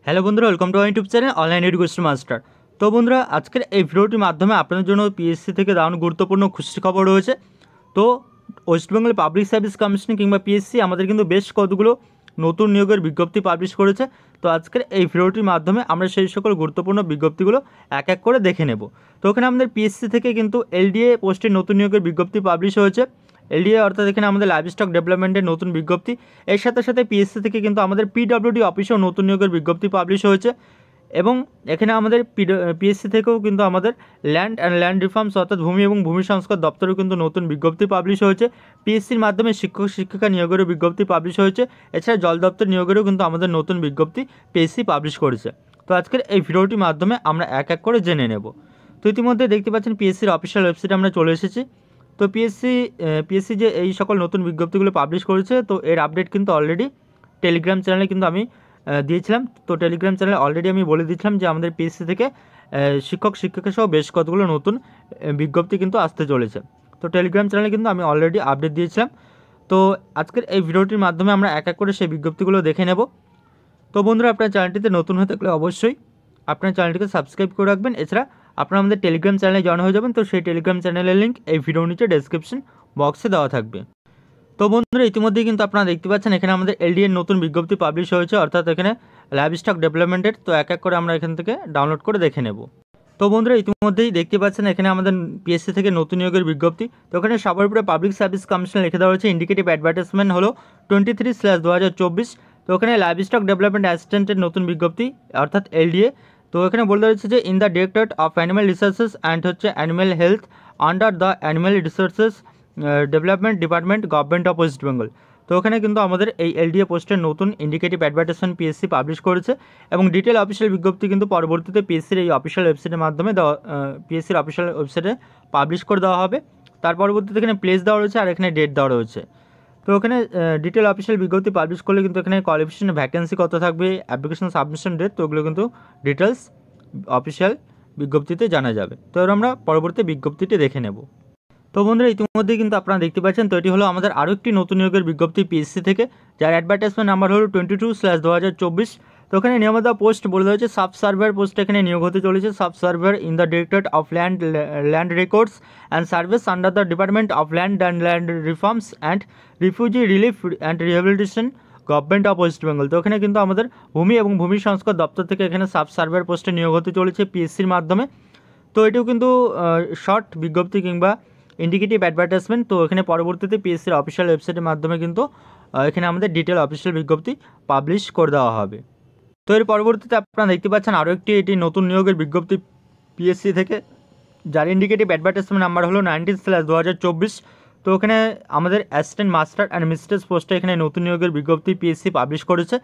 Hello বন্ধুরা, welcome to YouTube channel online education master. তো বন্ধুরা, আজকের এই ভিডিওটির মাধ্যমে আপনাদের জন্য পিএসসি থেকে দারুণ গুরুত্বপূর্ণ খুশি খবর রয়েছে। তো West Bengal public service commission কিংবা পিএসসি আমাদের কিন্তু বেশ কতগুলো নতুন নিয়োগের বিজ্ঞপ্তি পাবলিশ করেছে। তো আজকের এই ভিডিওটির মাধ্যমে আমরা সেই সকল গুরুত্বপূর্ণ বিজ্ঞপ্তিগুলো এক এক করে দেখে নেব। তো ওখানে আমাদের পিএসসি থেকে কিন্তু এলডিএ পোস্টের নতুন নিয়োগের বিজ্ঞপ্তি পাবলিশ হয়েছে। এলডিএ অর্থাৎ এখানে আমাদের লাইভ স্টক ডেভেলপমেন্টের নতুন বিজ্ঞপ্তি। এর সাথে সাথে পিএসসি থেকে কিন্তু আমাদের পিডব্লিউডি অফিসেও নতুন নিয়োগের বিজ্ঞপ্তি পাবলিশ হয়েছে। এবং এখানে আমাদের পিএসসি থেকেও কিন্তু আমাদের ল্যান্ড রিফর্মস অর্থাৎ ভূমি এবং ভূমি সংস্কার দপ্তরেও কিন্তু নতুন বিজ্ঞপ্তি পাবলিশ হয়েছে। পিএসসির মাধ্যমে শিক্ষক শিক্ষিকা নিয়োগেরও বিজ্ঞপ্তি পাবলিশ হয়েছে। এছাড়া জল দপ্তর নিয়োগেরও কিন্তু আমাদের নতুন বিজ্ঞপ্তি পিএসসি পাবলিশ করেছে। তো আজকের এই ভিডিওটির মাধ্যমে আমরা এক এক করে জেনে নেব। তো ইতিমধ্যে দেখতে পাচ্ছেন পিএসসির অফিসিয়াল ওয়েবসাইটে আমরা চলে এসেছি। তো পিএসসি যে এই সকল নতুন বিজ্ঞপ্তিগুলো পাবলিশ করেছে, তো এর আপডেট কিন্তু অলরেডি টেলিগ্রাম চ্যানেলে কিন্তু আমি দিয়েছিলাম। তো টেলিগ্রাম চ্যানেলে অলরেডি আমি বলে দিয়েছিলাম যে আমাদের পিএসসি থেকে শিক্ষক শিক্ষিকা সহ বেশ কতগুলো নতুন বিজ্ঞপ্তি কিন্তু আসতে চলেছে। তো টেলিগ্রাম চ্যানেলে কিন্তু আমি অলরেডি আপডেট দিয়েছিলাম। তো আজকের এই ভিডিওটির মাধ্যমে আমরা এক এক করে সেই বিজ্ঞপ্তিগুলো দেখে নেব। তো বন্ধুরা, আপনার চ্যানেলটিতে নতুন হয়ে থাকলে অবশ্যই আপনার চ্যানেলটিকে সাবস্ক্রাইব করে রাখবেন। এছাড়া আপনারা আমাদের টেলিগ্রাম চ্যানেলে জয়েন হয়ে যাবেন। তো সেই টেলিগ্রাম চ্যানেলের লিঙ্ক এই ভিডিওর নিচে ডেসক্রিপশন বক্সে দেওয়া থাকবে। তো বন্ধুরা, ইতিমধ্যেই কিন্তু আপনারা দেখতে পাচ্ছেন এখানে আমাদের এলডিএর নতুন বিজ্ঞপ্তি পাবলিশ হয়েছে, অর্থাৎ এখানে লাইভ স্টক ডেভেলপমেন্টের। তো এক এক করে আমরা এখান থেকে ডাউনলোড করে দেখে নেব। তো বন্ধুরা, ইতিমধ্যেই দেখতে পাচ্ছেন এখানে আমাদের পিএসসি থেকে নতুন নিয়োগের বিজ্ঞপ্তি। তো এখানে সবার উপরে পাবলিক সার্ভিস কমিশন লিখে দেওয়া হয়েছে ইন্ডিকেটিভ অ্যাডভার্টাইজমেন্ট হলো 23/2024। তো এখানে লাইভ স্টক ডেভেলপমেন্ট অ্যাসিস্ট্যান্টের নতুন বিজ্ঞপ্তি অর্থাৎ এলডিএ। তো এখানে বলতে হচ্ছে যে in the directorate of animal resources and animal health under the animal resources development department government of West Bengal. তো ওখানে কিন্তু আমাদের এই এলডিএ পোস্টের নতুন ইন্ডিকেটিভ অ্যাডভার্টাইজমেন্ট পিএসসি পাবলিশ করেছে। এবং ডিটেল অফিসিয়াল বিজ্ঞপ্তি কিন্তু পরবর্তীতে পিএসসির এই অফিসিয়াল ওয়েবসাইটের মাধ্যমে পিএসসির অফিসিয়াল ওয়েবসাইটে পাবলিশ করে দেওয়া হবে। তার পরবর্তীতে এখানে প্লেস দেওয়া রয়েছে আর এখানে ডেট দেওয়া রয়েছে। তো ওখানে ডিটেল অফিসিয়াল বিজ্ঞপ্তি পাবলিশ করলে কিন্তু এখানে কোয়ালিফিকেশন ভ্যাকেন্সি কত থাকবে, অ্যাপ্লিকেশন সাবমিশন ডেট, তো ওগুলো কিন্তু ডিটেলস অফিসিয়াল বিজ্ঞপ্তিতে জানা যাবে। তো এবার আমরা পরবর্তী বিজ্ঞপ্তিটি দেখে নেব। তো বন্ধুরা, ইতিমধ্যেই কিন্তু আপনারা দেখতে পাচ্ছেন, তো এটি হলো আমাদের আরও একটি নতুন নিয়োগের বিজ্ঞপ্তি পিএসসি থেকে, যার অ্যাডভার্টাইজমেন্ট নাম্বার হলো 22/2024। তো ওখানে নিয়মিত পোস্ট বলে দেওয়া হয়েছে সাব সার্ভেয়ার পোস্ট এখানে নিয়োগ হতে চলেছে। Sub surveyor in the directorate of land records and service under the department of land reforms and refugee relief and rehabilitation government of West Bengal. তো ওখানে কিন্তু আমাদের ভূমি এবং ভূমি সংস্কার দপ্তর থেকে এখানে সাব সার্ভেয়ার পোস্টে নিয়োগ হতে চলেছে পিএসসির মাধ্যমে। তো এটিও কিন্তু শর্ট বিজ্ঞপ্তি কিংবা ইন্ডিকেটিভ অ্যাডভার্টাইজমেন্ট। তো এখানে পরবর্তীতে পিএসসির অফিসিয়াল ওয়েবসাইটের মাধ্যমে কিন্তু এখানে আমাদের ডিটেল অফিসিয়াল বিজ্ঞপ্তি পাবলিশ করে দেওয়া হবে। তো এর পরবর্তীতে আপনারা দেখতে পাচ্ছেন আরও একটি এটি নতুন নিয়োগের বিজ্ঞপ্তি পিএসসি থেকে, যার ইন্ডিকেটিভ অ্যাডভার্টাইজমেন্ট নাম্বার হলো 19/2024। তো ওখানে আমাদের অ্যাসিস্ট্যান্ট মাস্টার অ্যান্ড মিস্ট্রেস পোস্টে এখানে নতুন নিয়োগের বিজ্ঞপ্তি পিএসসি পাবলিশ করেছে।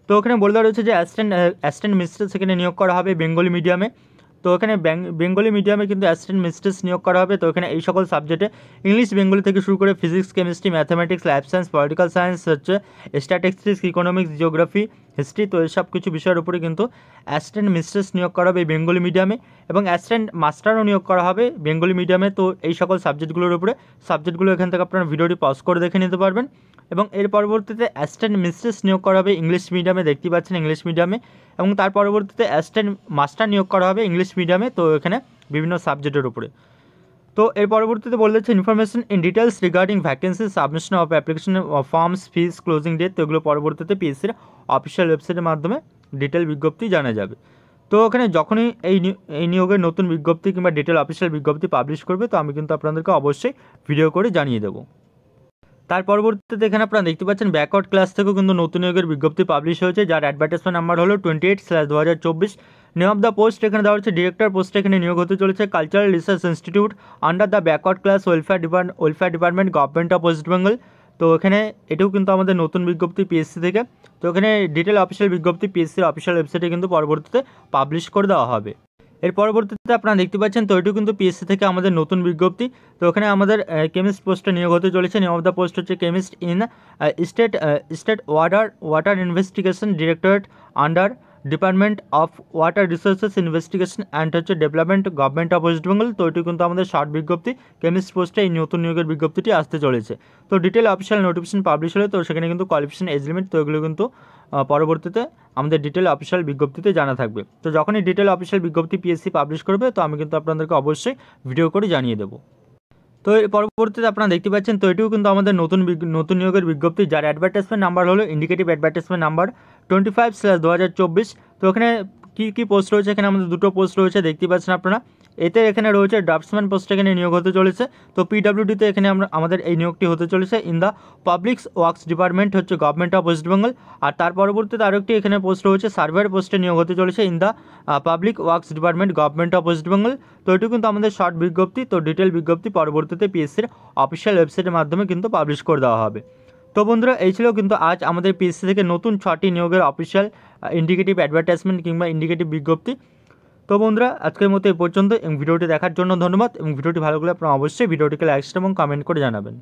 তো ওখানে বলে দেওয়া রয়েছে যে অ্যাসিস্ট্যান্ট মিস্ট্রেস এখানে নিয়োগ করা হবে বেঙ্গলি মিডিয়ামে। তো এখানে বেঙ্গলি মিডিয়ামে কিন্তু অ্যাসিস্ট্যান্ট মিস্ট্রেস নিয়োগ করা হবে। তো এখানে এই সকল সাবজেক্টে ইংলিশ বেঙ্গলি থেকে শুরু করে physics, chemistry, mathematics, life science, political science, হচ্ছে স্ট্যাটিস্টিক্স, ইকোনমিক্স, জিওগ্রাফি, হিস্ট্রি, তো এইসব কিছু বিষয়ের উপরে কিন্তু অ্যাসিস্ট্যান্ট মিস্ট্রেস নিয়োগ করা হবে বেঙ্গলি মিডিয়ামে। এবং অ্যাসিস্ট্যান্ট মাস্টারও নিয়োগ করা হবে বেঙ্গলি মিডিয়ামে। তো এই সকল সাবজেক্টগুলোর উপরে সাবজেক্টগুলো এখান থেকে আপনারা ভিডিওটি পজ করে দেখে নিতে পারবেন। এবং এর পরবর্তীতে অ্যাসিস্ট্যান্ট মিস্ট্রেস নিয়োগ করা হবে ইংলিশ মিডিয়ামে, দেখতে পাচ্ছেন ইংলিশ মিডিয়ামে। এবং তার পরবর্তীতে অ্যাসিস্ট্যান্ট মাস্টার নিয়োগ করা হবে ইংলিশ মিডিয়ামে, তো এখানে বিভিন্ন সাবজেক্টের উপরে। তো এর পরবর্তীতে বলে দিচ্ছে information in details regarding vacancy, submission of application of forms, fees, closing date, তো এগুলো পরবর্তীতে পিএসসির অফিসিয়াল ওয়েবসাইটের মাধ্যমে ডিটেল বিজ্ঞপ্তি জানা যাবে। তো ওখানে যখনই এই নিয়োগের নতুন বিজ্ঞপ্তি কিংবা ডিটেল অফিসিয়াল বিজ্ঞপ্তি পাবলিশ করবে, তো আমি কিন্তু আপনাদেরকে অবশ্যই ভিডিও করে জানিয়ে দেবো। তার পরবর্তীতে এখানে আপনারা দেখতে পাচ্ছেন ব্যাকওয়ার্ড ক্লাস থেকেও কিন্তু নতুন নিয়োগের বিজ্ঞপ্তি পাবলিশ হয়েছে, যার অ্যাডভার্টাইজমেন্ট নাম্বার হলো 28/2024। নেম অফ দ্য পোস্ট এখানে দেওয়া হচ্ছে ডিরেক্টর পোস্টে এখানে নিয়োগ হতে চলেছে cultural research institute under the backward class welfare department government of West Bengal. তো এখানে এটিও কিন্তু আমাদের নতুন বিজ্ঞপ্তি পিএসসি থেকে। তো এখানে ডিটেল অফিসিয়াল বিজ্ঞপ্তি পিএসসির অফিসিয়াল ওয়েবসাইটে কিন্তু পরবর্তীতে পাবলিশ করে দেওয়া হবে। এর পরবর্তীতে আপনারা দেখতে পাচ্ছেন, তো এটিও কিন্তু পিএসসি থেকে আমাদের নতুন বিজ্ঞপ্তি। তো ওখানে আমাদের কেমিস্ট পোস্টে নিয়োগ হতে চলেছে। নেম অফ দ্য পোস্ট হচ্ছে chemist in state water investigation directorate under department of water resources investigation and হচ্ছে development government of West Bengal. তো এটি কিন্তু আমাদের শর্ট বিজ্ঞপ্তি, কেমিস্ট পোস্টে এই নতুন নিয়োগের বিজ্ঞপ্তিটি আসতে চলেছে। তো ডিটেল অফিসিয়াল নোটিফিকেশন পাবলিশ হলে তো সেখানে কিন্তু কোয়ালিফিকেশন এজ লিমিট তো এগুলো কিন্তু পরবর্তীতে আমাদের ডিটেল অফিসিয়াল বিজ্ঞপ্তিতে জানা থাকবে। তো যখনই ডিটেল অফিসিয়াল বিজ্ঞপ্তি পিএসসি পাবলিশ করবে তো আমি কিন্তু আপনাদেরকে অবশ্যই ভিডিও করে জানিয়ে দেবো। তো এর পরবর্তীতে আপনারা দেখতে পাচ্ছেন, তো এটিও কিন্তু আমাদের নতুন নিয়োগের বিজ্ঞপ্তি, যার অ্যাডভার্টাইজমেন্ট নাম্বার হলো ইন্ডিকেটিভ অ্যাডভার্টাইজমেন্ট নাম্বার 25/2024। তো এখানে কী পোস্ট রয়েছে, এখানে আমাদের দুটো পোস্ট রয়েছে দেখতে পাচ্ছেন আপনারা। এখানে রয়েছে ড্রাফটসম্যান পোস্ট, এখানে নিয়োগ হতে চলেছে। তো পিডব্লিউডিতে এখানে আমাদের এই নিয়োগটি হতে চলেছে in the public works department হচ্ছে গভর্নমেন্ট অফ ওয়েস্ট বেঙ্গল। আর তার পরবর্তীতে আরেকটি এখানে পোস্ট রয়েছে সার্ভেয়ার পোস্টে নিয়োগ হতে চলেছে in the public works department government of West Bengal. তো এটি কিন্তু আমাদের শর্ট বিজ্ঞপ্তি। তো ডিটেল বিজ্ঞপ্তি পরবর্তীতে পিএসসির অফিসিয়াল ওয়েবসাইটের মাধ্যমে কিন্তু পাবলিশ করে দেওয়া হবে। তো বন্ধুরা, এই ছিল কিন্তু আজ আমাদের পিএসসি থেকে নতুন 6টি নিয়োগের অফিসিয়াল ইন্ডিকেটিভ অ্যাডভার্টাইজমেন্ট কিংবা ইন্ডিকেটিভ বিজ্ঞপ্তি। তো বন্ধুরা, আজকের মতো এই পর্যন্ত, এবং ভিডিওটি দেখার জন্য ধন্যবাদ। এবং ভিডিওটি ভালো লাগলে আপনারা অবশ্যই ভিডিওটিকে লাইক এবং কমেন্ট করে জানাবেন।